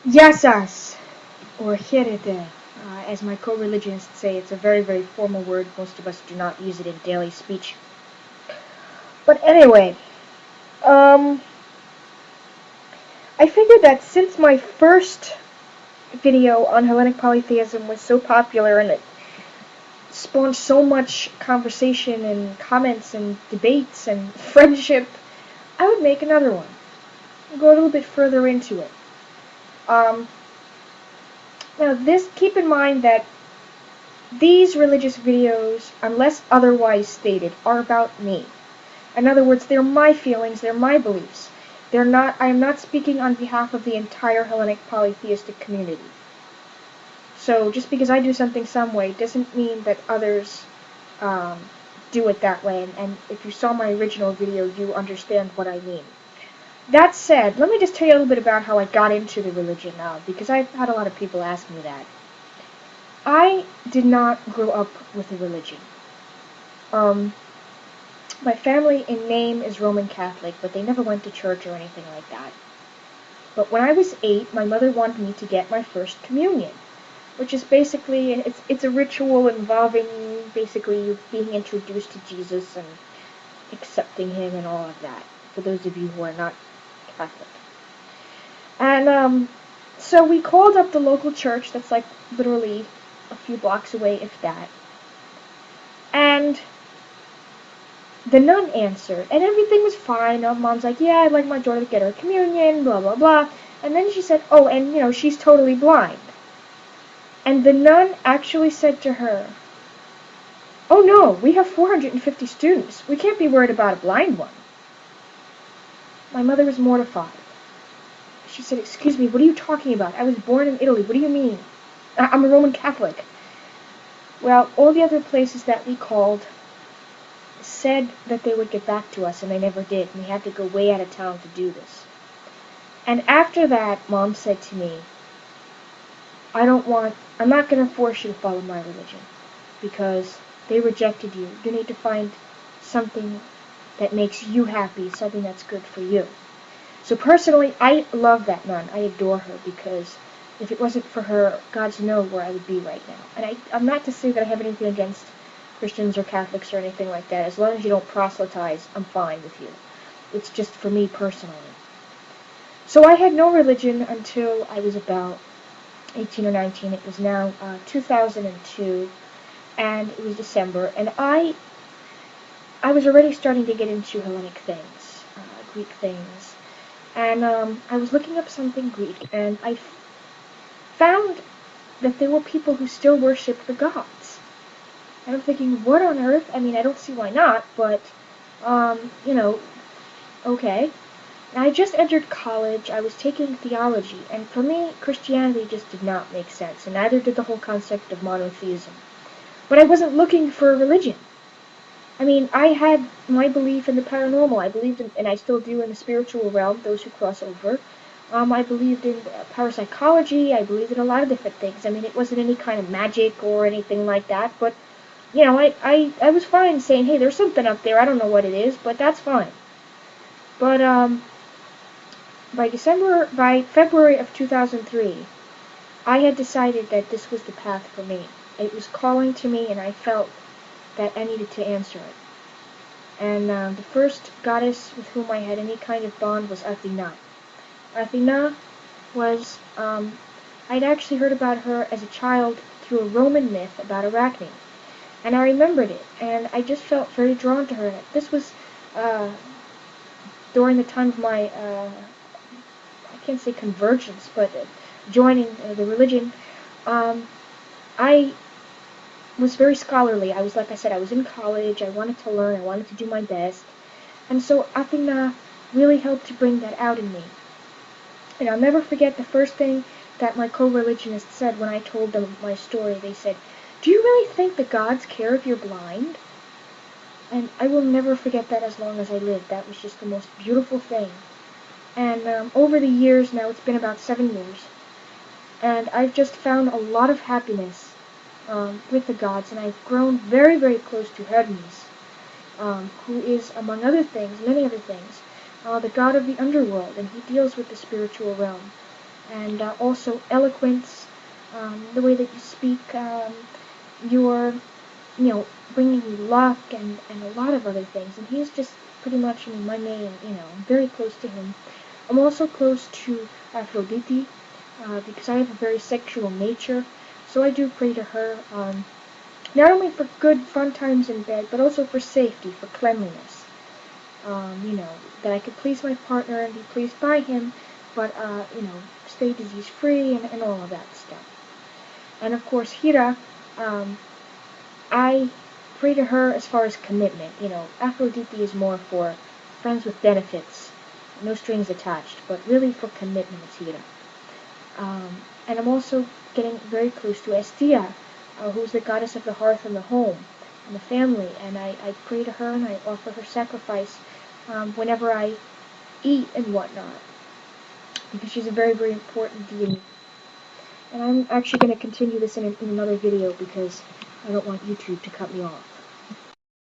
Yasas, or Herete, as my co-religionists say. It's a very, very formal word. Most of us do not use it in daily speech. But anyway, um, I figured that since my first video on Hellenic Polytheism was so popular and it spawned so much conversation and comments and debates and friendship, I would make another one. I'll go a little bit further into it. Um, Now, keep in mind that these religious videos, unless otherwise stated, are about me. In other words, they're my feelings, they're my beliefs. I am not speaking on behalf of the entire Hellenic polytheistic community. So just because I do something some way doesn't mean that others do it that way. And if you saw my original video, you understand what I mean. That said, let me just tell you a little bit about how I got into the religion now, because I've had a lot of people ask me that. I did not grow up with a religion. My family in name is Roman Catholic, but they never went to church or anything like that. But when I was 8, my mother wanted me to get my first communion, which is basically, it's a ritual involving basically you being introduced to Jesus and accepting him and all of that, for those of you who are not Catholic. And so we called up the local church that's like literally a few blocks away, if that. And the nun answered, and everything was fine. Mom's like, yeah, I'd like my daughter to get her communion, blah, blah, blah. And then she said, oh, and, she's totally blind. And the nun actually said to her, oh, no, we have 450 students. We can't be worried about a blind one. My mother was mortified. She said, excuse me, what are you talking about? I was born in Italy. What do you mean? I'm a Roman Catholic. Well, all the other places that we called said that they would get back to us, and they never did. We had to go way out of town to do this. And after that, Mom said to me, I'm not going to force you to follow my religion, because they rejected you. You need to find something that makes you happy, something that's good for you. So personally, I love that nun. I adore her, because if it wasn't for her, God's knows where I would be right now. And I'm not to say that I have anything against Christians or Catholics or anything like that. As long as you don't proselytize, I'm fine with you. It's just for me personally. So I had no religion until I was about 18 or 19. It was now 2002, and it was December, and I was already starting to get into Hellenic things, Greek things, and I was looking up something Greek, and I found that there were people who still worship the gods. And I'm thinking, what on earth? I mean, I don't see why not, but, okay. And I just entered college, I was taking theology, and for me, Christianity just did not make sense, and neither did the whole concept of monotheism. But I wasn't looking for a religion. I mean, I had my belief in the paranormal. I believed in, and I still do, in the spiritual realm, those who cross over. I believed in parapsychology. I believed in a lot of different things. I mean, it wasn't any kind of magic or anything like that, but, I was fine saying, hey, there's something up there. I don't know what it is, but that's fine. But, by February of 2003, I had decided that this was the path for me. It was calling to me, and I felt that I needed to answer it. And the first goddess with whom I had any kind of bond was Athena. Athena was, I'd actually heard about her as a child through a Roman myth about Arachne. And I remembered it, and I just felt very drawn to her. This was during the time of my, I can't say convergence, but joining the religion. I was very scholarly. I was, like I said, I was in college. I wanted to learn. I wanted to do my best. And so Athena really helped to bring that out in me. And I'll never forget the first thing that my co-religionists said when I told them my story. They said, do you really think the gods care if you're blind? And I will never forget that as long as I live. That was just the most beautiful thing. And over the years, now it's been about 7 years, and I've just found a lot of happiness with the gods, and I've grown very, very close to Hermes, who is, among other things, many other things, the god of the underworld, and he deals with the spiritual realm. and also eloquence, the way that you speak, your, bringing you luck and a lot of other things. And he's just pretty much, my main, I'm very close to him. I'm also close to Aphrodite, because I have a very sexual nature, so I do pray to her, not only for good fun times in bed, but also for safety, for cleanliness. That I could please my partner and be pleased by him, but, stay disease-free and all of that stuff. And of course, Hera, I pray to her as far as commitment. Aphrodite is more for friends with benefits, no strings attached, but really for commitment is Hera. And I'm also getting very close to Estia, who's the goddess of the hearth and the home and the family, and I pray to her and I offer her sacrifice whenever I eat and whatnot, because she's a very, very important deity. And I'm actually going to continue this in another video because I don't want YouTube to cut me off.